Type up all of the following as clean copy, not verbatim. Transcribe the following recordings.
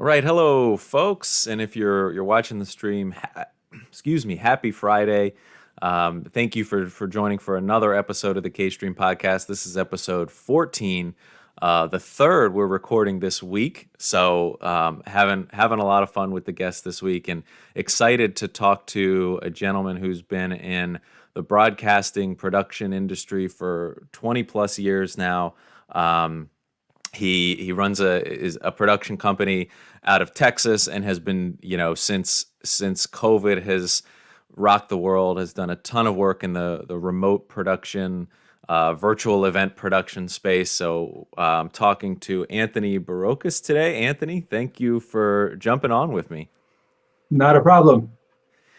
Right, hello, folks. And if you're watching the stream, excuse me, happy Friday. Thank you for joining for another episode of the K Stream podcast. This is episode 14, the third we're recording this week. So having a lot of fun with the guests this week, and excited to talk to a gentleman who's been in the broadcasting production industry for 20 plus years now. He runs a production company out of Texas, and has been, since COVID has rocked the world, has done a ton of work in the remote production, virtual event production space. So I'm talking to Anthony Burokas today. Anthony, thank you for jumping on with me. Not a problem.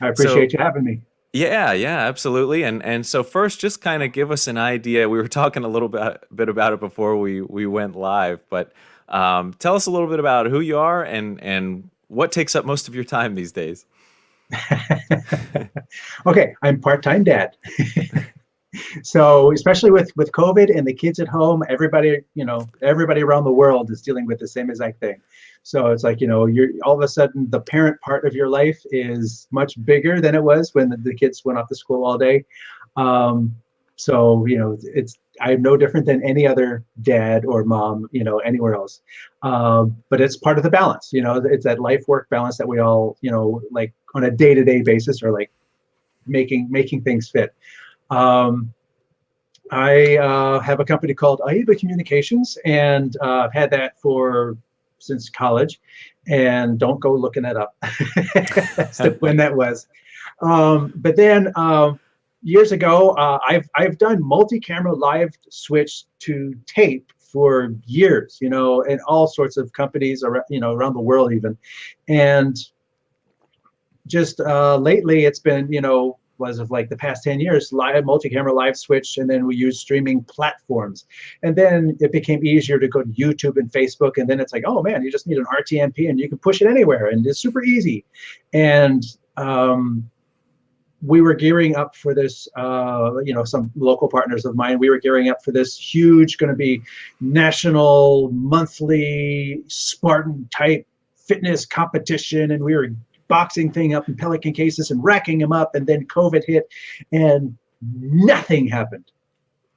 I So appreciate you having me. yeah, absolutely. And so first, just kind of give us an idea. We were talking a little bit about it before we went live, but tell us a little bit about who you are and what takes up most of your time these days. Okay, I'm part-time dad. So especially with COVID and the kids at home, everybody around the world is dealing with the same exact thing. So it's like, you're all of a sudden the parent part of your life is much bigger than it was when the kids went off to school all day. Um, it's I'm no different than any other dad or mom, anywhere else. But it's part of the balance, it's that life work balance that we all, like on a day-to-day basis, or like making things fit. Um, I have a company called AIBA Communications, and I've had that since college. And don't go looking it up as to when that was. But then years ago, I've done multi-camera live switch to tape for years, in all sorts of companies around the world even, and just lately it's been, was of like the past 10 years, live multi-camera live switch, and then we use streaming platforms. And then it became easier to go to YouTube and Facebook, and then it's like, oh man, you just need an RTMP and you can push it anywhere, and it's super easy. And we were gearing up for this, some local partners of mine, we were gearing up for this huge, going to be national monthly Spartan type fitness competition, and we were boxing thing up in Pelican cases and racking them up, and then COVID hit and nothing happened.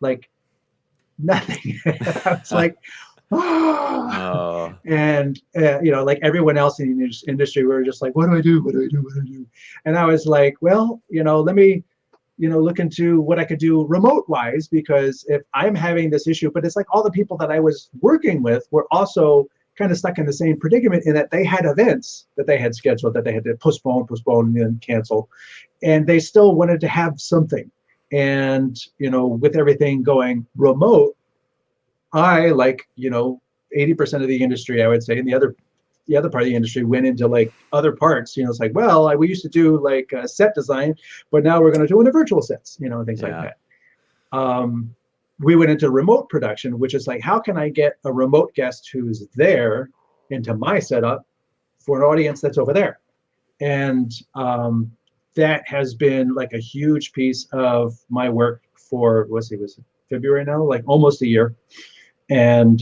Like nothing. I was like, oh. And like everyone else in the industry, we were just like, what do I do? What do I do? What do I do? And I was like, well, let me look into what I could do remote wise, because if I'm having this issue, but it's like all the people that I was working with were also kind of stuck in the same predicament, in that they had events that they had scheduled that they had to postpone, and then cancel. And they still wanted to have something. And, with everything going remote, I 80% of the industry, I would say, and the other part of the industry went into like other parts. It's like, well, we used to do like set design, but now we're going to do it in virtual sets, things like that. We went into remote production, which is like, how can I get a remote guest who's there into my setup for an audience that's over there? And that has been like a huge piece of my work for, was it February now, like almost a year. And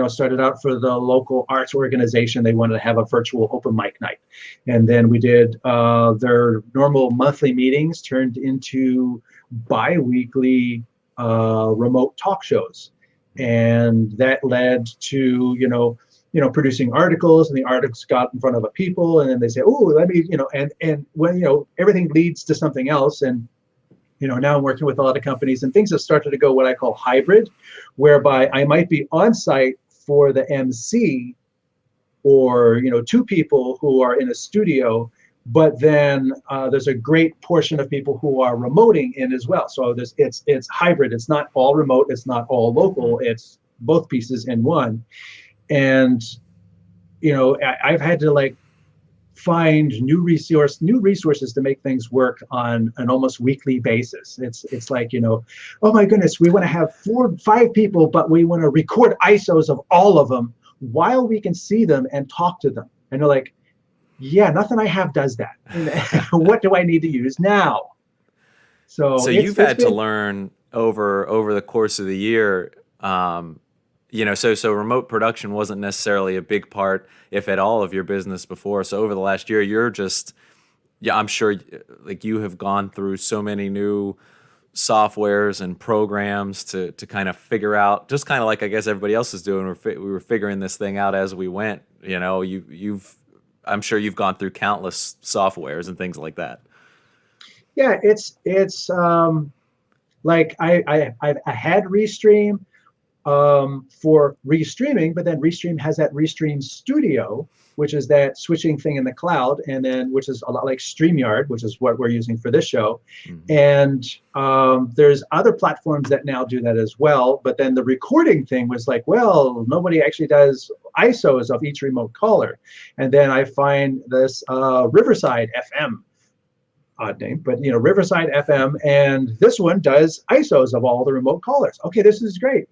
started out for the local arts organization. They wanted to have a virtual open mic night, and then we did their normal monthly meetings turned into bi-weekly remote talk shows, and that led to producing articles, and the articles got in front of a people, and then they say, oh, let me and when everything leads to something else. And now I'm working with a lot of companies, and things have started to go what I call hybrid, whereby I might be on site for the MC, or two people who are in a studio, but then there's a great portion of people who are remoting in as well. So it's hybrid. It's not all remote. It's not all local. It's both pieces in one. And I've had to like find new resources to make things work on an almost weekly basis. It's like, oh my goodness, we want to have 5 people, but we want to record ISOs of all of them while we can see them and talk to them. And they're like, yeah, nothing I have does that. What do I need to use now? So you've had to learn over the course of the year, so remote production wasn't necessarily a big part, if at all, of your business before. So over the last year, you're just, yeah, I'm sure like you have gone through so many new softwares and programs to kind of figure out, just kind of like I guess everybody else is doing. We were figuring this thing out as we went. You've I'm sure you've gone through countless softwares and things like that. Yeah, it's like I had Restream for restreaming, but then Restream has that Restream Studio, which is that switching thing in the cloud, and then which is a lot like StreamYard, which is what we're using for this show. Mm-hmm. And there's other platforms that now do that as well. But then the recording thing was like, well, nobody actually does ISOs of each remote caller. And then I find this Riverside FM, odd name, but Riverside FM, and this one does ISOs of all the remote callers. Okay, this is great,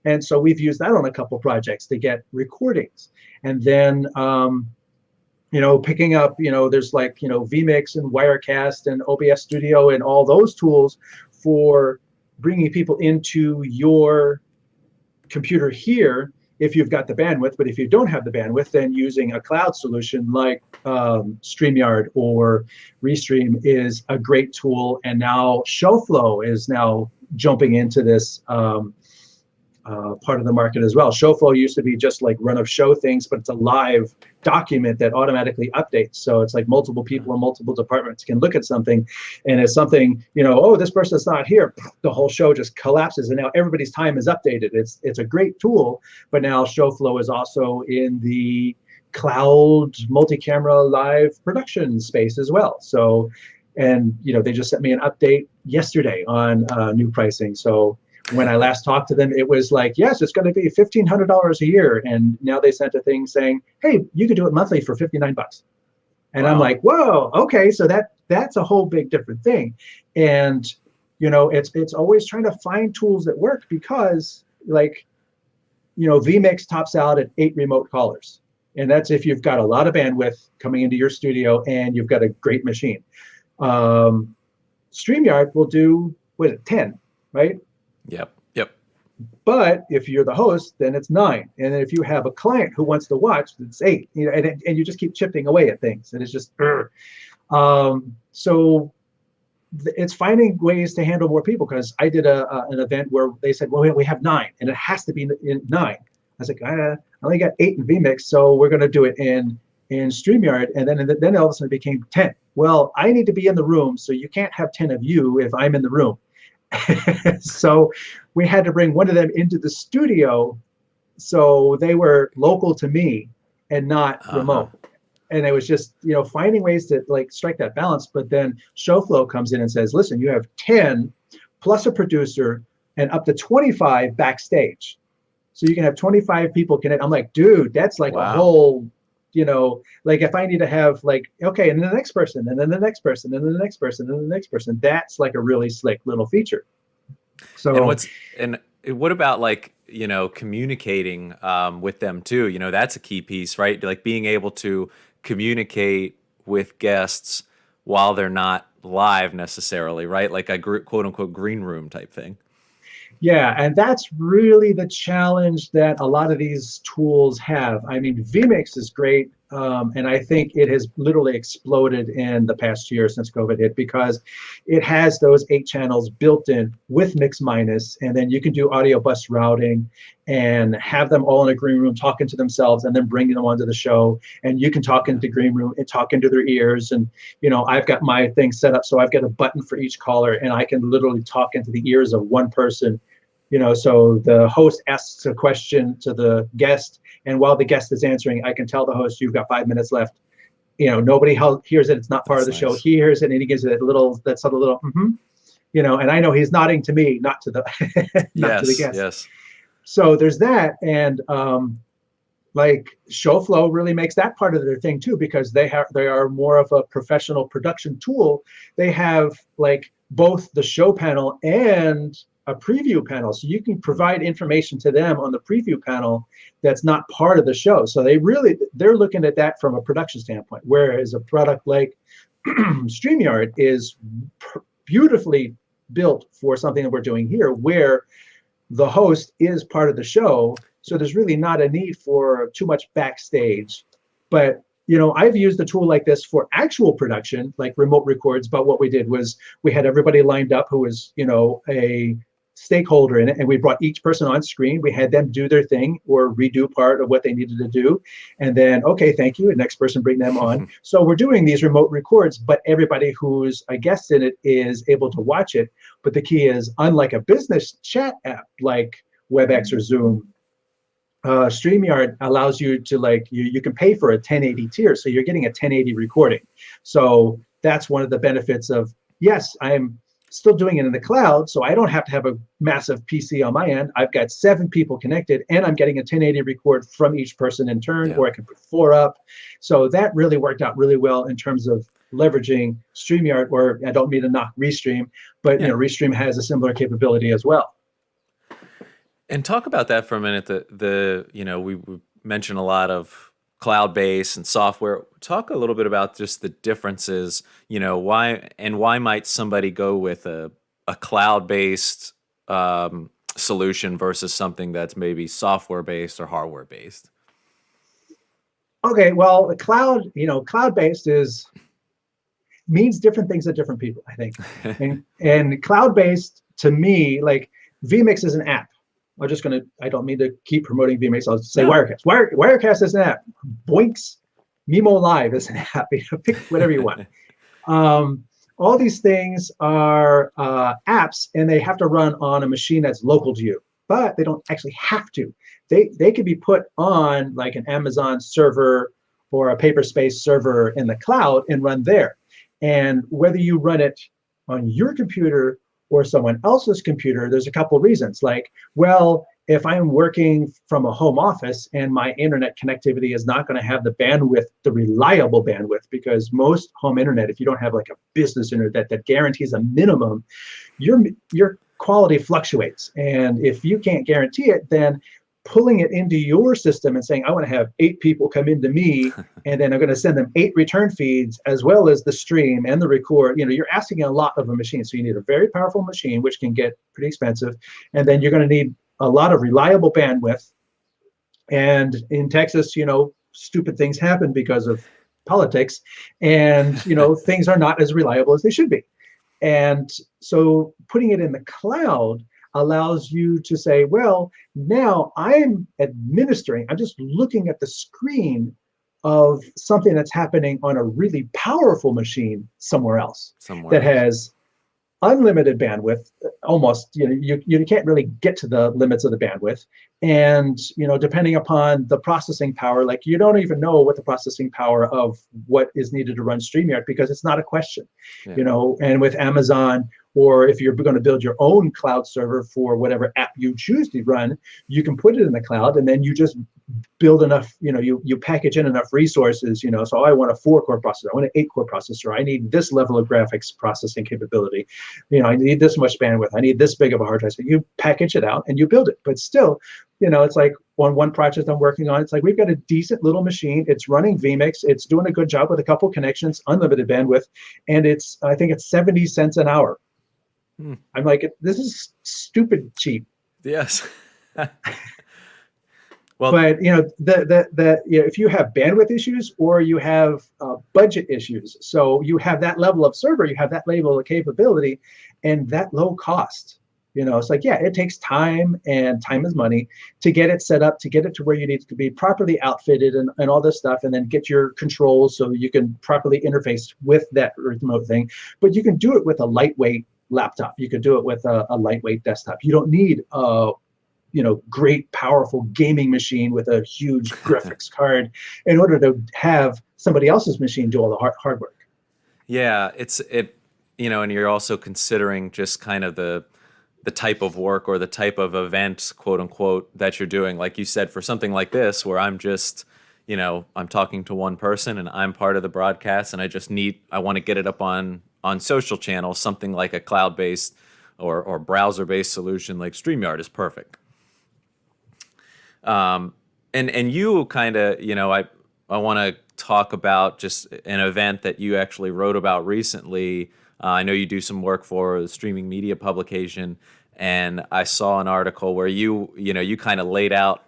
and so we've used that on a couple projects to get recordings, and then picking up, there's like vMix and Wirecast and OBS Studio and all those tools for bringing people into your computer here if you've got the bandwidth. But if you don't have the bandwidth, then using a cloud solution like StreamYard or Restream is a great tool. And now ShowFlow is now jumping into this part of the market as well. ShowFlow used to be just like run of show things, but it's a live document that automatically updates. So it's like multiple people in multiple departments can look at something, and if something, oh, this person's not here, the whole show just collapses, and now everybody's time is updated. It's a great tool, but now ShowFlow is also in the cloud multi-camera live production space as well. So, and they just sent me an update yesterday on new pricing. So when I last talked to them, it was like, yes, it's going to be $1,500 a year. And now they sent a thing saying, hey, you could do it monthly for $59. And wow. I'm like, whoa, okay, so that's a whole big different thing. And it's always trying to find tools that work, because like, vMix tops out at 8 remote callers. And that's if you've got a lot of bandwidth coming into your studio and you've got a great machine. StreamYard will do, 10, right? Yep. But if you're the host, then it's 9. And then if you have a client who wants to watch, it's 8. And you just keep chipping away at things, and it's just. So it's finding ways to handle more people, because I did an event where they said, well, we have 9, and it has to be in 9. I was like, I only got 8 in vMix, so we're going to do it in StreamYard, and then all of a sudden it became 10. Well, I need to be in the room, so you can't have 10 of you if I'm in the room. So we had to bring one of them into the studio, so they were local to me and not remote. And it was just finding ways to like strike that balance. But then ShowFlow comes in and says, listen, you have 10 plus a producer and up to 25 backstage, so you can have 25 people connect. I'm like, dude, that's like wow. A whole, like if I need to have like, okay, and then the next person, and then the next person, and then the next person, and the next person, that's like a really slick little feature. So and what about like, communicating with them too? That's a key piece, right? Like being able to communicate with guests while they're not live necessarily, right? Like a quote unquote green room type thing. Yeah, and that's really the challenge that a lot of these tools have. I mean, vMix is great, and I think it has literally exploded in the past year since COVID hit, because it has those 8 channels built in with mix minus, and then you can do audio bus routing and have them all in a green room talking to themselves, and then bringing them onto the show, and you can talk into the green room and talk into their ears. And I've got my thing set up so I've got a button for each caller, and I can literally talk into the ears of one person. So the host asks a question to the guest, and while the guest is answering, I can tell the host, you've got 5 minutes left. Nobody hears it. It's not part of the show. He hears it, and he gives it that subtle little, and I know he's nodding to me, not to the, not to the guest. Yes. So there's that. And like ShowFlow really makes that part of their thing too, because they are more of a professional production tool. They have like both the show panel and a preview panel, so you can provide information to them on the preview panel that's not part of the show. So they're looking at that from a production standpoint, whereas a product like StreamYard is beautifully built for something that we're doing here, where the host is part of the show. So there's really not a need for too much backstage. But I've used a tool like this for actual production, like remote records. But what we did was we had everybody lined up who was, a stakeholder in it, and we brought each person on screen. We had them do their thing or redo part of what they needed to do, and then okay, thank you, and next person bring them on. So we're doing these remote records, but everybody who's a guest in it is able to watch it. But the key is, unlike a business chat app like WebEx or Zoom, StreamYard allows you to you can pay for a 1080 tier, so you're getting a 1080 recording. So that's one of the benefits of, yes, I'm still doing it in the cloud, so I don't have to have a massive PC on my end. I've got 7 people connected, and I'm getting a 1080 record from each person in turn, or I can put 4 up. So that really worked out really well in terms of leveraging StreamYard, or I don't mean to knock Restream, but Restream has a similar capability as well. And talk about that for a minute. We mentioned a lot of cloud-based and software. Talk a little bit about just the differences. Why might somebody go with a cloud-based solution versus something that's maybe software-based or hardware-based? Okay, well, the cloud-based means different things to different people, I think. and cloud-based, to me, like vMix is an app. I don't mean to keep promoting vMix. I'll say Wirecast. Wirecast is an app. Boinks, Mimo Live is an app. Pick whatever you want. All these things are apps, and they have to run on a machine that's local to you, but they don't actually have to. They could be put on like an Amazon server or a Paperspace server in the cloud and run there. And whether you run it on your computer or someone else's computer, there's a couple of reasons. Like, well, if I'm working from a home office and my internet connectivity is not going to have the bandwidth, the reliable bandwidth, because most home internet, if you don't have like a business internet that guarantees a minimum, your quality fluctuates. And if you can't guarantee it, then pulling it into your system and saying, I want to have 8 people come into me, and then I'm going to send them 8 return feeds, as well as the stream and the record. You're asking a lot of a machine. So you need a very powerful machine, which can get pretty expensive. And then you're going to need a lot of reliable bandwidth. And in Texas, stupid things happen because of politics. And, things are not as reliable as they should be. And so putting it in the cloud allows you to say, well, now I'm just looking at the screen of something that's happening on a really powerful machine somewhere else that has unlimited bandwidth. Almost, you can't really get to the limits of the bandwidth. And, depending upon the processing power, like you don't even know what the processing power of what is needed to run StreamYard, because it's not a question, and with Amazon, or if you're going to build your own cloud server for whatever app you choose to run, you can put it in the cloud, and then you just build enough, you package in enough resources, so I want a 4-core processor, I want an 8-core processor, I need this level of graphics processing capability, I need this much bandwidth, I need this big of a hard drive. So you package it out and you build it. But still, it's like on one project I'm working on, it's like we've got a decent little machine, it's running vMix, it's doing a good job with a couple connections, unlimited bandwidth, and I think it's 70 cents an hour. I'm like, this is stupid cheap. Yes. Well, but if you have bandwidth issues or you have budget issues, so you have that level of server, you have that level of capability, and that low cost. It's like, it takes time, and time is money to get it set up, to get it to where you need it to be properly outfitted and all this stuff, and then get your controls so you can properly interface with that remote thing. But you can do it with a lightweight laptop. You could do it with a lightweight desktop. You don't need a great powerful gaming machine with a huge graphics card in order to have somebody else's machine do all the hard work. Yeah, and you're also considering just kind of the type of work or the type of event, quote unquote, that you're doing. Like you said, for something like this, where I'm just, I'm talking to one person and I'm part of the broadcast, and I want to get it up on social channels, something like a cloud-based or browser-based solution like StreamYard is perfect. And you kind of, I want to talk about just an event that you actually wrote about recently. I know you do some work for the streaming media publication, and I saw an article where you kind of laid out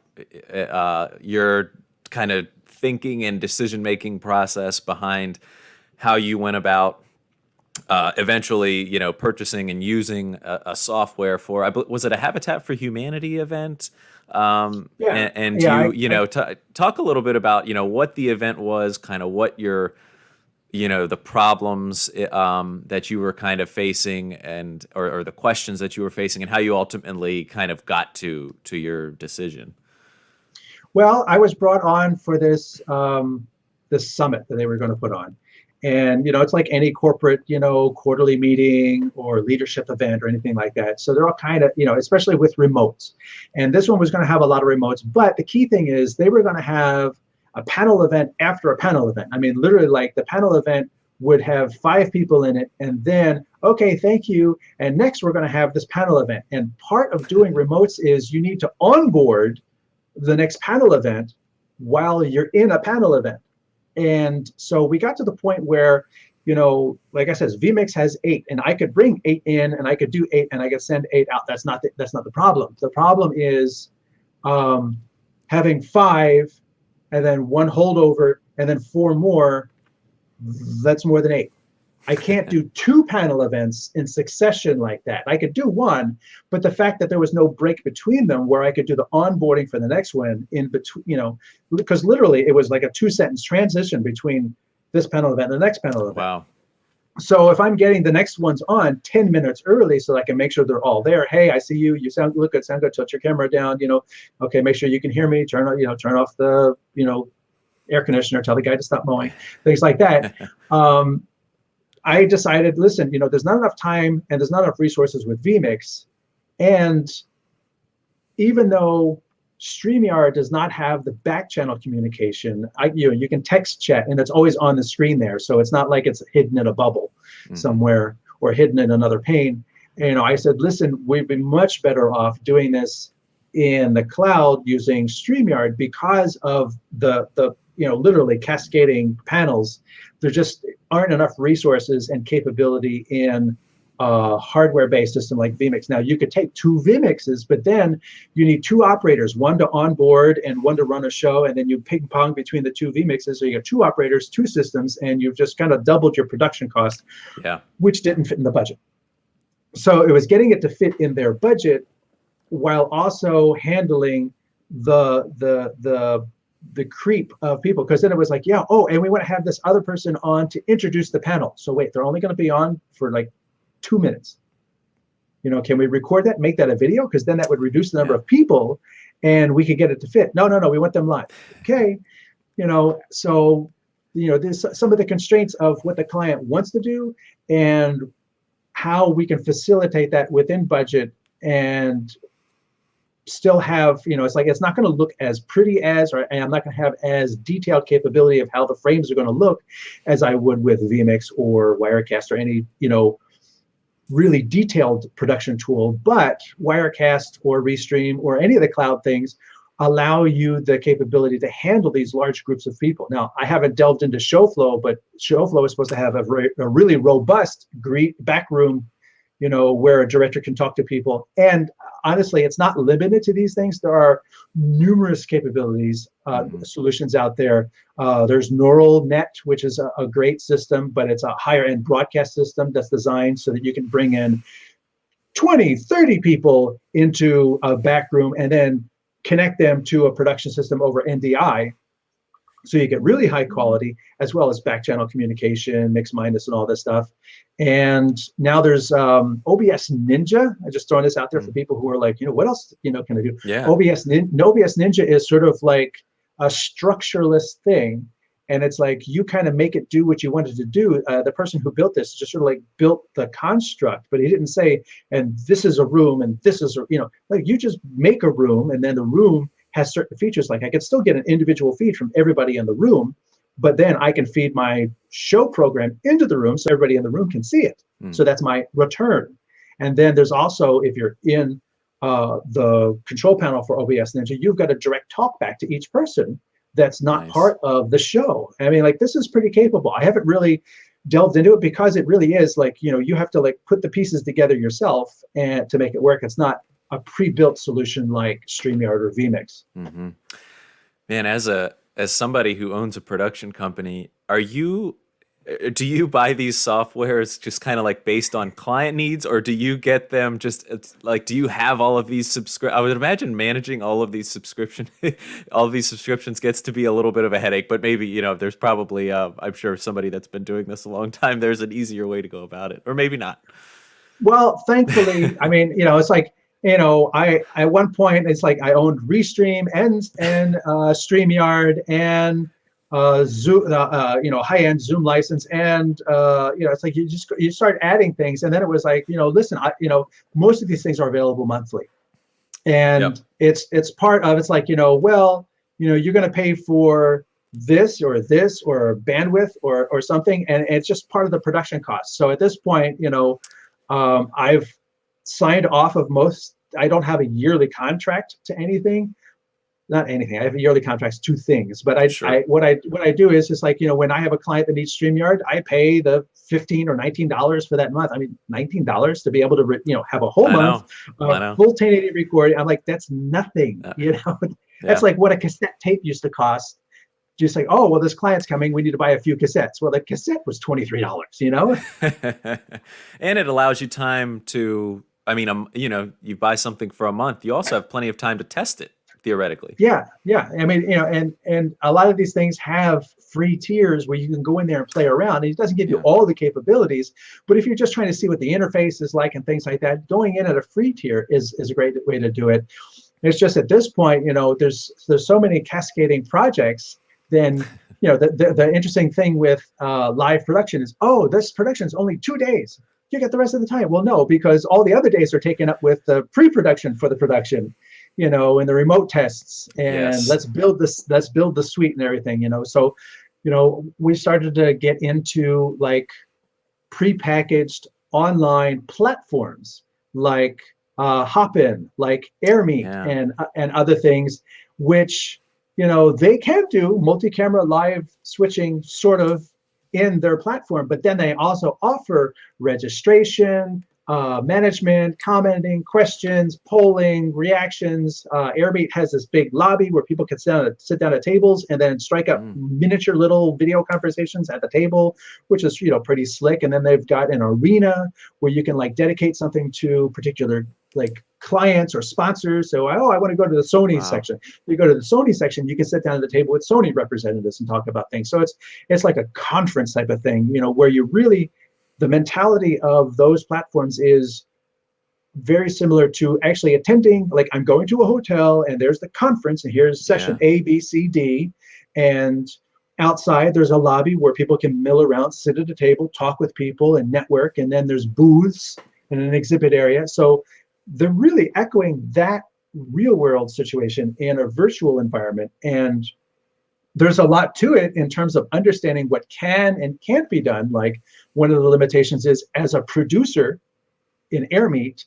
your kind of thinking and decision making process behind how you went about eventually, purchasing and using a software for, was it a Habitat for Humanity event? Yeah, And yeah. talk a little bit about, what the event was, kind of what your, the problems that you were kind of facing, and or the questions that you were facing, and how you ultimately kind of got to your decision. Well, I was brought on for this summit that they were going to put on. And, it's like any corporate, quarterly meeting or leadership event or anything like that. So they're all kind of, especially with remotes. And this one was going to have a lot of remotes. But the key thing is they were going to have a panel event after a panel event. I mean, literally, like the panel event would have 5 people in it. And then, okay, thank you. And next, we're going to have this panel event. And part of doing remotes is you need to onboard the next panel event while you're in a panel event. And so we got to the point where, like I said, vMix has 8, and I could bring 8 in, and I could do 8, and I could send 8 out. That's not the problem. The problem is having 5, and then 1 holdover, and then 4 more. That's more than 8. I can't do 2 panel events in succession like that. I could do 1, but the fact that there was no break between them where I could do the onboarding for the next one in between, because literally it was like a 2-sentence transition between this panel event and the next panel event. Wow. So if I'm getting the next ones on 10 minutes early so I can make sure they're all there. Hey, I see you. You look good, sound good. Touch your camera down, okay, make sure you can hear me. Turn off the, air conditioner, tell the guy to stop mowing, things like that. I decided, listen, there's not enough time and there's not enough resources with vMix. And even though StreamYard does not have the back channel communication, you can text chat and it's always on the screen there. So it's not like it's hidden in a bubble somewhere or hidden in another pane. I said, listen, we'd be much better off doing this in the cloud using StreamYard because of the literally cascading panels. There just aren't enough resources and capability in a hardware-based system like vMix. Now, you could take 2 vMixes, but then you need 2 operators, 1 to onboard and 1 to run a show, and then you ping-pong between the 2 vMixes. So you got 2 operators, 2 systems, and you've just kind of doubled your production cost, which didn't fit in the budget. So it was getting it to fit in their budget while also handling the creep of people, because then it was like, and we want to have this other person on to introduce the panel. So wait, they're only going to be on for like 2 minutes. Can we record that, make that a video? Because then that would reduce the number of people and we could get it to fit. No, we want them live. Okay. So, there's some of the constraints of what the client wants to do and how we can facilitate that within budget and still have, it's like, it's not going to look as pretty and I'm not going to have as detailed capability of how the frames are going to look as I would with vMix or Wirecast or any, really detailed production tool. But Wirecast or Restream or any of the cloud things allow you the capability to handle these large groups of people. Now, I haven't delved into ShowFlow, but ShowFlow is supposed to have a really robust backroom, where a director can talk to people. And honestly, it's not limited to these things. There are numerous capabilities, solutions out there. There's Neural Net, which is a great system, but it's a higher end broadcast system that's designed so that you can bring in 20, 30 people into a back room and then connect them to a production system over NDI. So you get really high quality as well as back channel communication, mix minus and all this stuff. And now there's OBS Ninja. I just throwing this out there for people who are like, what else, can I do? Yeah. OBS Ninja is sort of like a structureless thing. And it's like, you kind of make it do what you wanted to do. The person who built this just sort of like built the construct, but he didn't say, and this is a room and this is, like you just make a room and then the room has certain features. Like I could still get an individual feed from everybody in the room, but then I can feed my show program into the room so everybody in the room can see it. So that's my return. And then there's also, if you're in the control panel for OBS Ninja, you've got a direct talk back to each person that's not part of the show. I mean, like, this is pretty capable. I haven't really delved into it because it really is like, you have to like put the pieces together yourself and to make it work. It's not a pre-built solution like StreamYard or vMix. Hmm. Man, as somebody who owns a production company, do you buy these softwares just kind of like based on client needs, or do you get them just like, do you have all of these I would imagine managing all of these all of these subscriptions gets to be a little bit of a headache, but maybe, there's probably, I'm sure somebody that's been doing this a long time, there's an easier way to go about it, or maybe not. Well, thankfully, I mean, it's like, I at one point it's like I owned Restream and StreamYard and Zoom, high-end Zoom license, and it's like you start adding things, and then it was like, listen, most of these things are available monthly, Yep. and it's part of it's like, well, you're going to pay for this or bandwidth or something, and it's just part of the production cost. So at this point, I've signed off of most. I don't have a yearly contract to anything, not anything. I have a yearly contracts to things, but Sure. what I do is just like, when I have a client that needs StreamYard, I pay the $15 or $19 for that month. I mean, $19 to be able to have a whole I month know. I of know. full 1080 recording. I'm like, that's nothing. Uh, That's yeah. like what a cassette tape used to cost. Just like, oh well, this client's coming, we need to buy a few cassettes. Well, the cassette was $23. And it allows you time to, I mean, you buy something for a month, you also have plenty of time to test it, theoretically. Yeah. I mean, and a lot of these things have free tiers where you can go in there and play around. And it doesn't give you Yeah. all the capabilities, but if you're just trying to see what the interface is like and things like that, going in at a free tier is a great way to do it. It's just at this point, there's so many cascading projects. Then, the interesting thing with live production is, oh, this production is only 2 days. You get the rest of the time. Well, no, because all the other days are taken up with the pre-production for the production, and the remote tests, and Yes. let's build the suite and everything. So, we started to get into like prepackaged online platforms like Hopin, like AirMeet, Yeah. and other things, which they can do multi-camera live switching sort of in their platform, but then they also offer registration, management, commenting, questions, polling, reactions. AirMeet has this big lobby where people can sit down at tables and then strike up Mm. miniature little video conversations at the table, which is pretty slick. And then they've got an arena where you can like dedicate something to particular like clients or sponsors. So, oh, I want to go to the Sony Wow. section. You go to the Sony section, you can sit down at the table with Sony representatives and talk about things. So it's like a conference type of thing, where you really, the mentality of those platforms is very similar to actually attending, like I'm going to a hotel and there's the conference and here's session Yeah. A, B, C, D. And outside there's a lobby where people can mill around, sit at a table, talk with people and network. And then there's booths and an exhibit area. So they're really echoing that real world situation in a virtual environment. And there's a lot to it in terms of understanding what can and can't be done. Like one of the limitations is, as a producer in AirMeet,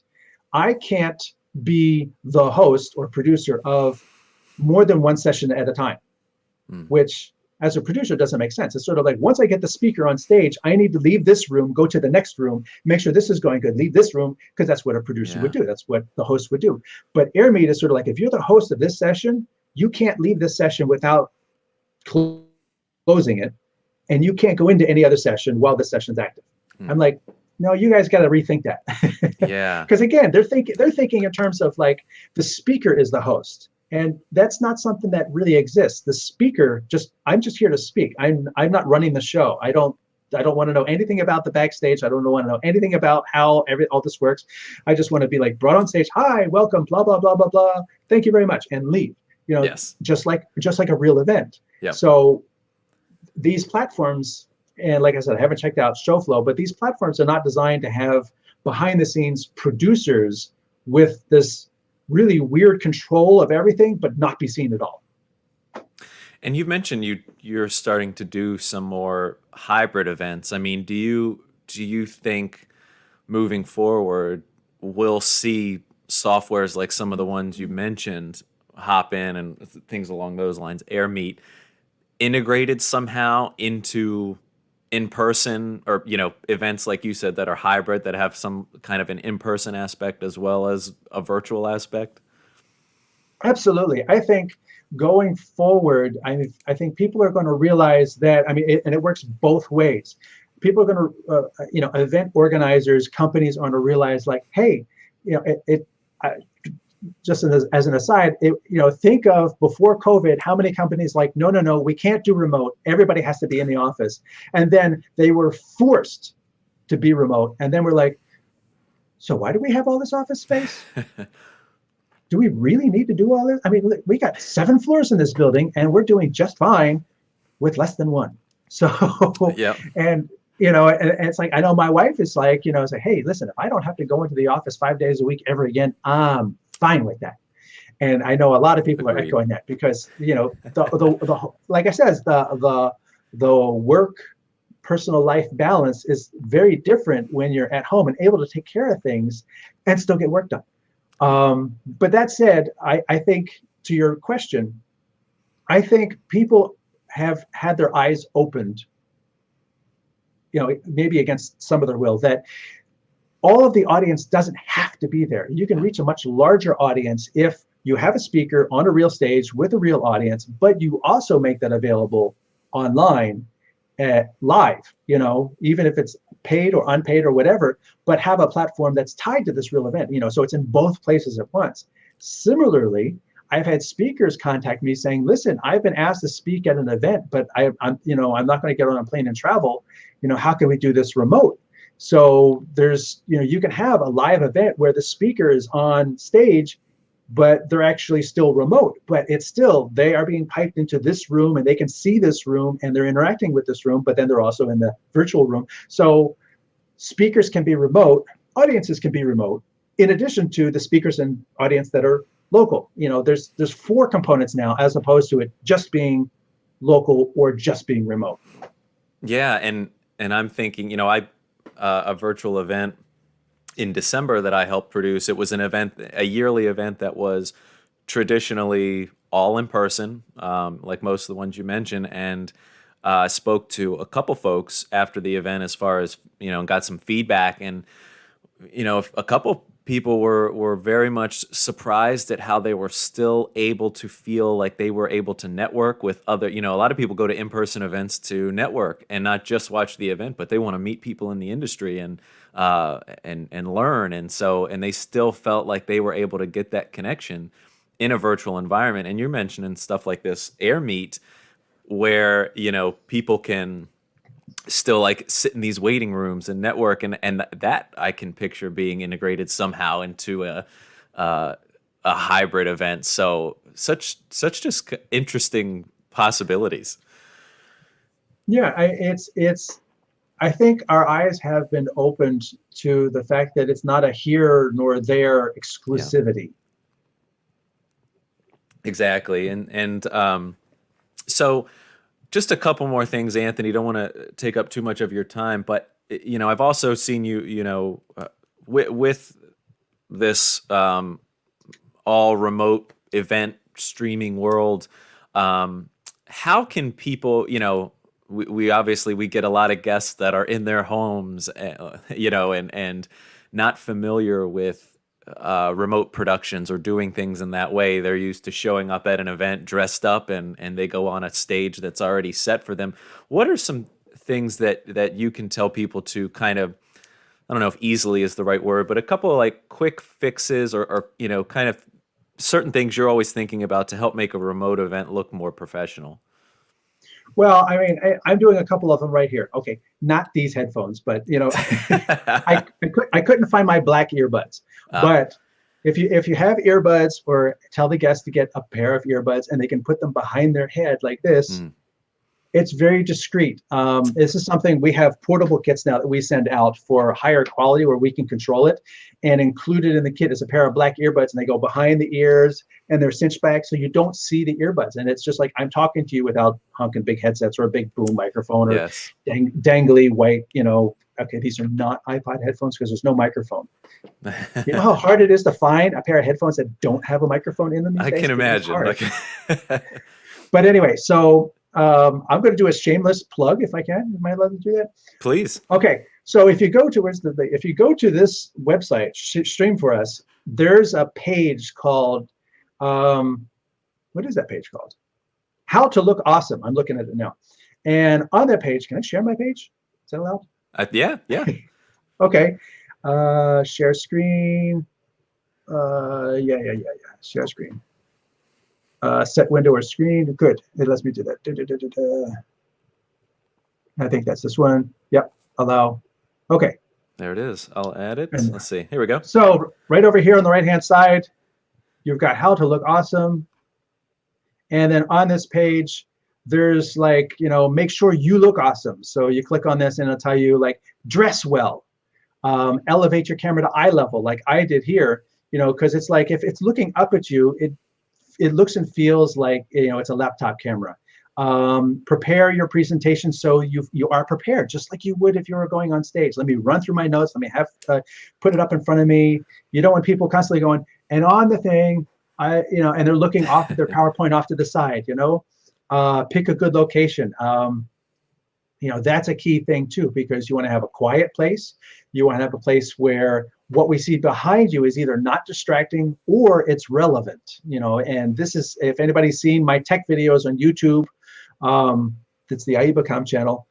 I can't be the host or producer of more than one session at a time, Mm. which as a producer doesn't make sense. It's sort of like, once I get the speaker on stage, I need to leave this room, go to the next room, make sure this is going good, leave this room, because that's what a producer would Yeah. do. That's what the host would do. But AirMeet is sort of like, if you're the host of this session, you can't leave this session without closing it, and you can't go into any other session while the session's active. Mm. I'm like, no, you guys got to rethink that. Yeah. Because again, they're thinking in terms of like the speaker is the host, and that's not something that really exists. The speaker I'm just here to speak. I'm not running the show. I don't want to know anything about the backstage. I don't want to know anything about how all this works. I just want to be like brought on stage. Hi, welcome, blah blah blah blah blah. Thank you very much, and leave. Yes. Just like a real event. Yep. So these platforms, and like I said, I haven't checked out ShowFlow, but these platforms are not designed to have behind the scenes producers with this really weird control of everything, but not be seen at all. And you've mentioned you're starting to do some more hybrid events. I mean, do you think moving forward we'll see softwares like some of the ones you mentioned, Hopin and things along those lines, AirMeet, integrated somehow into in person or, events like you said that are hybrid that have some kind of an in-person aspect as well as a virtual aspect? Absolutely. I think going forward, I think people are going to realize that, and it works both ways. People are going to, event organizers, companies are going to realize like, hey, I, just as an aside, think of before COVID, how many companies like, no, no, no, we can't do remote. Everybody has to be in the office. And then they were forced to be remote. And then we're like, so why do we have all this office space? Do we really need to do all this? I mean, we got 7 floors in this building and we're doing just fine with less than one. So, Yeah. and, and it's like, I know my wife is like, say, hey, listen, if I don't have to go into the office 5 days a week ever again, I'm fine with that. And I know a lot of people are echoing that because, like I said, the work personal life balance is very different when you're at home and able to take care of things and still get work done. But that said, I think to your question, I think people have had their eyes opened, maybe against some of their will, that all of the audience doesn't have to be there. You can reach a much larger audience if you have a speaker on a real stage with a real audience, but you also make that available online live, even if it's paid or unpaid or whatever, but have a platform that's tied to this real event, so it's in both places at once. Similarly, I've had speakers contact me saying, listen, I've been asked to speak at an event, but I'm not going to get on a plane and travel. How can we do this remote? So there's, you can have a live event where the speaker is on stage, but they're actually still remote, but it's still, they are being piped into this room and they can see this room and they're interacting with this room, but then they're also in the virtual room. So speakers can be remote, audiences can be remote, in addition to the speakers and audience that are local. There's 4 components now, as opposed to it just being local or just being remote. Yeah. And I'm thinking, a virtual event in December that I helped produce. It was a yearly event that was traditionally all in person, like most of the ones you mentioned, and spoke to a couple folks after the event as far as, and got some feedback. And, a couple people were very much surprised at how they were still able to feel like they were able to network with other, a lot of people go to in-person events to network and not just watch the event, but they want to meet people in the industry and learn. And they still felt like they were able to get that connection in a virtual environment. And you're mentioning stuff like this Air Meet where, people can still like sit in these waiting rooms and network, and that I can picture being integrated somehow into a hybrid event. So such just interesting possibilities. Yeah, I think our eyes have been opened to the fact that it's not a here nor there exclusivity. Yeah. Exactly. And so just a couple more things, Anthony. Don't want to take up too much of your time, but I've also seen you, with this all remote event streaming world. How can people, we obviously we get a lot of guests that are in their homes, and not familiar with remote productions or doing things in that way. They're used to showing up at an event dressed up and they go on a stage that's already set for them. What are some things that you can tell people to kind of, I don't know if easily is the right word, but a couple of like quick fixes or kind of certain things you're always thinking about to help make a remote event look more professional? Well, I'm doing a couple of them right here. Okay, not these headphones, but I couldn't find my black earbuds. But if you have earbuds, or tell the guests to get a pair of earbuds and they can put them behind their head like this, it's very discreet. This is something, we have portable kits now that we send out for higher quality where we can control it, and included in the kit is a pair of black earbuds, and they go behind the ears and they're cinched back so you don't see the earbuds. And it's just like I'm talking to you without honking big headsets or a big boom microphone or dangly white, okay, these are not iPod headphones because there's no microphone. You know how hard it is to find a pair of headphones that don't have a microphone in them these days? I can imagine. But anyway, so I'm going to do a shameless plug if I can. Am I allowed to do that? Please. Okay. So if you go to if you go to this website, Stream for Us, there's a page called um, what is that page called? How to Look Awesome. I'm looking at it now. And on that page, can I share my page? Is that allowed? Yeah, yeah. Okay. Share screen. Yeah. Share screen. Set window or screen. Good. It lets me do that. I think that's this one. Yep. Allow. Okay. There it is. I'll add it. And Let's see. Here we go. so right over here on the right hand side, you've got How to Look Awesome. And then on this page, there's like, make sure you look awesome. So you click on this and it'll tell you like dress well, elevate your camera to eye level like I did here, because it's like if it's looking up at you, it looks and feels like it's a laptop camera. Prepare your presentation so you are prepared, just like you would if you were going on stage. Let me run through my notes. Let me have put it up in front of me. You don't want people constantly going and on the thing. And they're looking off at their PowerPoint off to the side. Pick a good location. That's a key thing too, because you want to have a quiet place. You want to have a place where what we see behind you is either not distracting or it's relevant. And this is, if anybody's seen my tech videos on YouTube, that's the IEBACOM channel.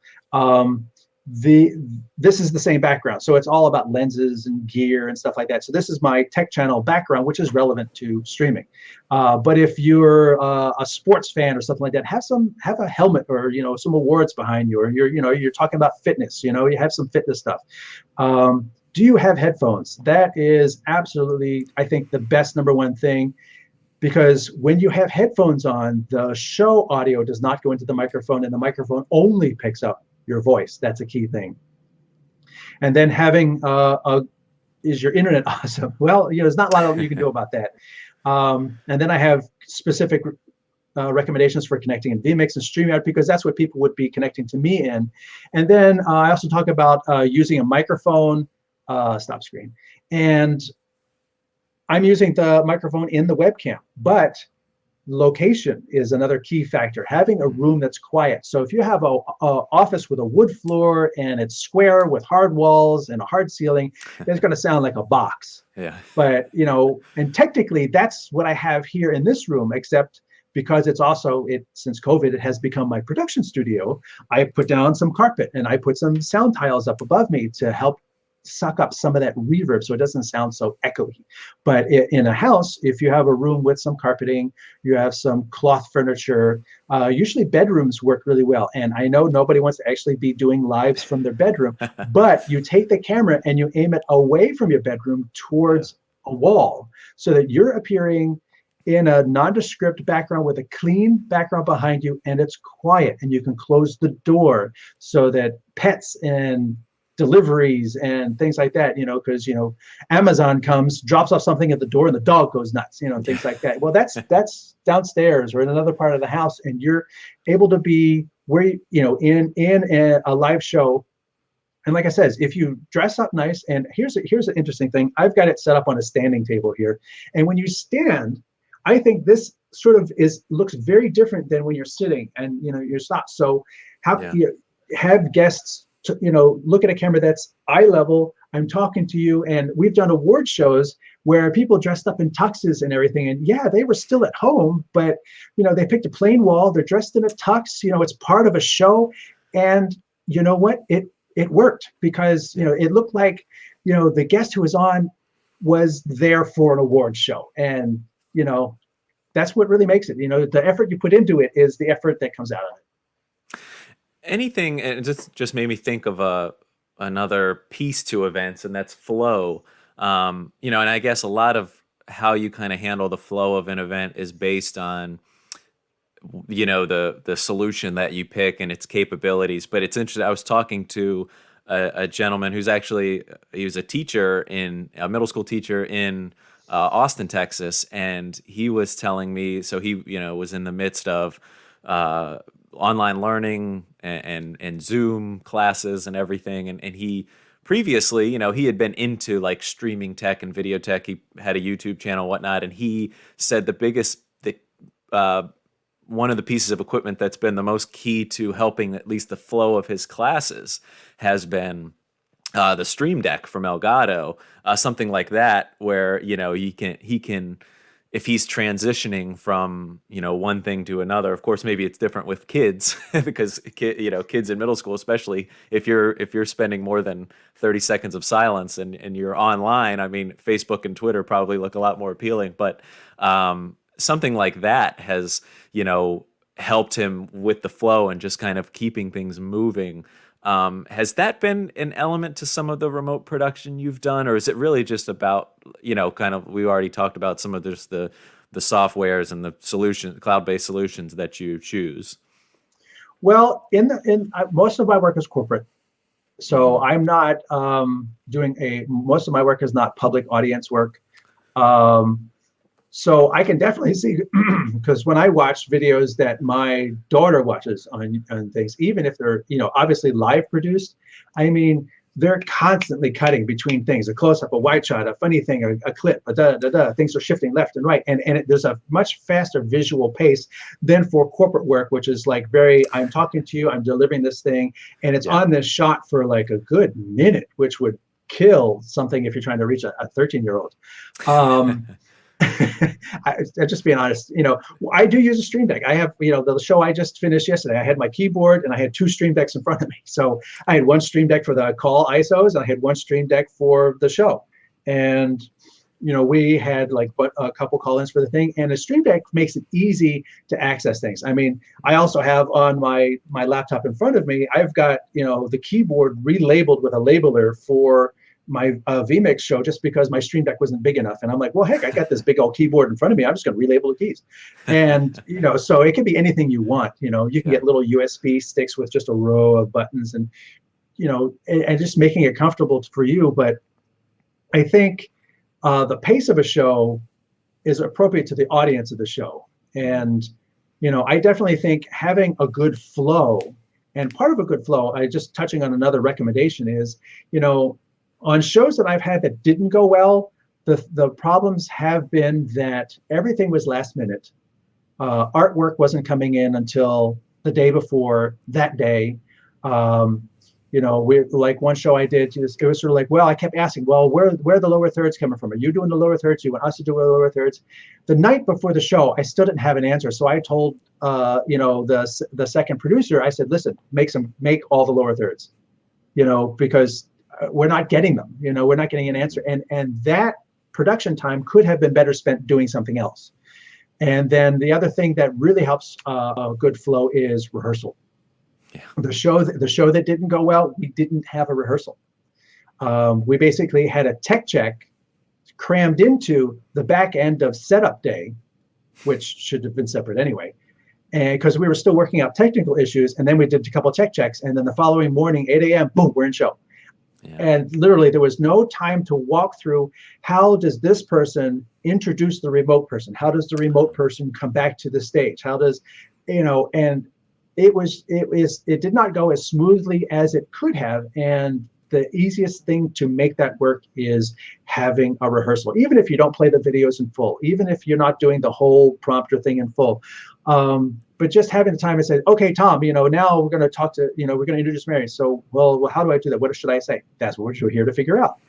This is the same background, so it's all about lenses and gear and stuff like that. So this is my tech channel background, which is relevant to streaming. But if you're a sports fan or something like that, have a helmet or some awards behind you, or you're talking about fitness. You have some fitness stuff. Do you have headphones? That is absolutely, I think, the best number one thing, because when you have headphones on, the show audio does not go into the microphone, and the microphone only picks up your voice. That's a key thing. And then having is your internet awesome? Well, there's not a lot you can do about that. And then I have specific recommendations for connecting in vMix and StreamYard, because that's what people would be connecting to me in. And then I also talk about using a microphone, stop screen. And I'm using the microphone in the webcam, but location is another key factor. Having a room that's quiet. So if you have a office with a wood floor and it's square with hard walls and a hard ceiling, it's going to sound like a box. Yeah. But and technically that's what I have here in this room, except because it's also since COVID, it has become my production studio. I put down some carpet and I put some sound tiles up above me to help suck up some of that reverb so it doesn't sound so echoey. But in a house, if you have a room with some carpeting, you have some cloth furniture, usually bedrooms work really well. And I know nobody wants to actually be doing lives from their bedroom, but you take the camera and you aim it away from your bedroom towards a wall so that you're appearing in a nondescript background with a clean background behind you, and it's quiet, and you can close the door so that pets and deliveries and things like that, because Amazon comes, drops off something at the door, and the dog goes nuts, and things like that. Well, that's downstairs or in another part of the house, and you're able to be where in a live show. And like I said, if you dress up nice, and here's an interesting thing, I've got it set up on a standing table here, and when you stand, I think this sort of looks very different than when you're sitting and you're stopped. So how you have guests to, look at a camera that's eye level. I'm talking to you, and we've done award shows where people dressed up in tuxes and everything, and they were still at home, but they picked a plain wall. They're dressed in a tux. It's part of a show, and you know what? It worked because it looked like the guest who was on was there for an award show, and that's what really makes it. The effort you put into it is the effort that comes out of it. Anything, and it just made me think of another piece to events, and that's flow. And I guess a lot of how you kind of handle the flow of an event is based on the solution that you pick and its capabilities. But it's interesting. I was talking to a gentleman who's actually, he was a middle school teacher in Austin, Texas, and he was telling me, so he was in the midst of online learning and Zoom classes and everything, and he previously, he had been into like streaming tech and video tech. He had a YouTube channel and whatnot, and he said the biggest one of the pieces of equipment that's been the most key to helping at least the flow of his classes has been the Stream Deck from Elgato, something like that, where he can if he's transitioning from one thing to another. Of course, maybe it's different with kids because kids in middle school, especially if you're spending more than 30 seconds of silence and you're online. I mean, Facebook and Twitter probably look a lot more appealing, but something like that has helped him with the flow and just kind of keeping things moving. Has that been an element to some of the remote production you've done, or is it really just about, kind of, we already talked about some of this, the softwares and the cloud-based solutions that you choose? Well, most of my work is corporate, so I'm not most of my work is not public audience work. So I can definitely see, because when I watch videos that my daughter watches on things, even if they're obviously live produced, I mean, they're constantly cutting between things, a close-up, a wide shot, a funny thing, a clip, things are shifting left and right, and there's a much faster visual pace than for corporate work, which is like I'm talking to you, I'm delivering this thing, and it's on this shot for like a good minute, which would kill something if you're trying to reach a 13-year-old. I'm just being honest. I do use a Stream Deck. I have, the show I just finished yesterday, I had my keyboard and I had two Stream Decks in front of me. So I had one Stream Deck for the call ISOs, and I had one Stream Deck for the show. And, we had like a couple call-ins for the thing. And a Stream Deck makes it easy to access things. I mean, I also have on my laptop in front of me, I've got, the keyboard relabeled with a labeler for my vMix show, just because my Stream Deck wasn't big enough. And I'm like, well, heck, I got this big old keyboard in front of me. I'm just going to relabel the keys. And, so it can be anything you want. You can get little USB sticks with just a row of buttons and, and just making it comfortable for you. But I think the pace of a show is appropriate to the audience of the show. And, I definitely think having a good flow, and part of a good flow, just touching on another recommendation is, on shows that I've had that didn't go well, the problems have been that everything was last minute. Artwork wasn't coming in until the day before that day. We like one show I did, it was sort of like, well, I kept asking, well, where are the lower thirds coming from? Are you doing the lower thirds? You want us to do the lower thirds? The night before the show, I still didn't have an answer. So I told the second producer, I said, listen, make all the lower thirds, because we're not getting them. We're not getting an answer. And that production time could have been better spent doing something else. And then the other thing that really helps a good flow is rehearsal. Yeah. The show that didn't go well, we didn't have a rehearsal. We basically had a tech check crammed into the back end of setup day, which should have been separate anyway. And because we were still working out technical issues, and then we did a couple of tech checks, and then the following morning, 8 a.m., boom, we're in show. Yeah. And literally, there was no time to walk through, how does this person introduce the remote person? How does the remote person come back to the stage? How does, and it did not go as smoothly as it could have. And the easiest thing to make that work is having a rehearsal, even if you don't play the videos in full, even if you're not doing the whole prompter thing in full. But just having the time to say, okay, Tom, now we're going to talk to, we're going to introduce Mary. So, well, how do I do that? What should I say? That's what we're here to figure out.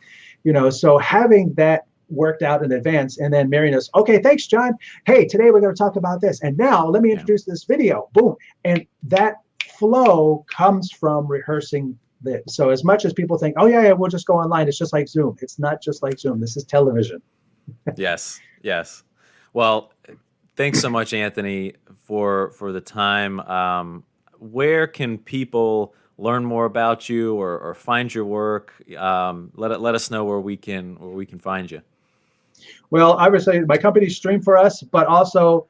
So having that worked out in advance, and then Mary knows, okay, thanks, John. Hey, today we're going to talk about this. And now let me introduce this video. Boom. And that flow comes from rehearsing this. So as much as people think, oh, yeah, we'll just go online, it's just like Zoom. It's not just like Zoom. This is television. Yes. Well, thanks so much, Anthony, for the time. Where can people learn more about you or find your work? Let us know where we can find you. Well, I would say my company Stream for Us, but also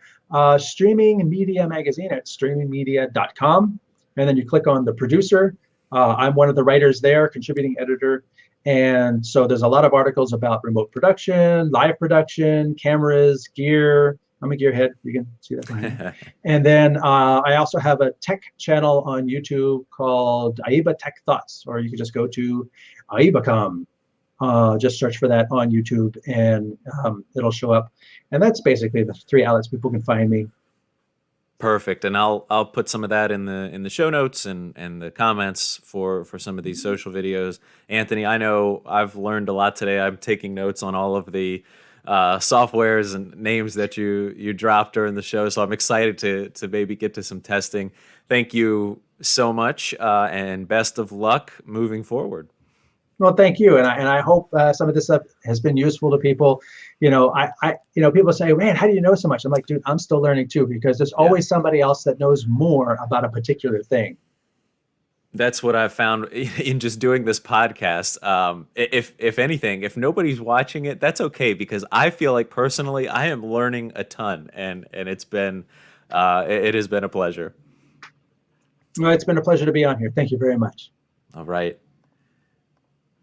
Streaming Media Magazine at streamingmedia.com. And then you click on the producer. I'm one of the writers there, contributing editor. And so there's a lot of articles about remote production, live production, cameras, gear. I'm a gearhead. You can see that behind me. And then I also have a tech channel on YouTube called AIBA Tech Thoughts, or you can just go to AIBA.com. Just search for that on YouTube, and it'll show up. And that's basically the three outlets people can find me. Perfect, and I'll put some of that in the show notes and the comments for some of these social videos. Anthony, I know I've learned a lot today. I'm taking notes on all of the softwares and names that you dropped during the show, so I'm excited to maybe get to some testing. Thank you so much, and best of luck moving forward. Well, thank you, and I hope some of this stuff has been useful to people. People say, "Man, how do you know so much?" I'm like, "Dude, I'm still learning too, because there's Yeah. always somebody else that knows more about a particular thing." That's what I've found in just doing this podcast. If anything, if nobody's watching it, that's okay, because I feel like personally I am learning a ton, and it has been a pleasure. Well, it's been a pleasure to be on here. Thank you very much. All right.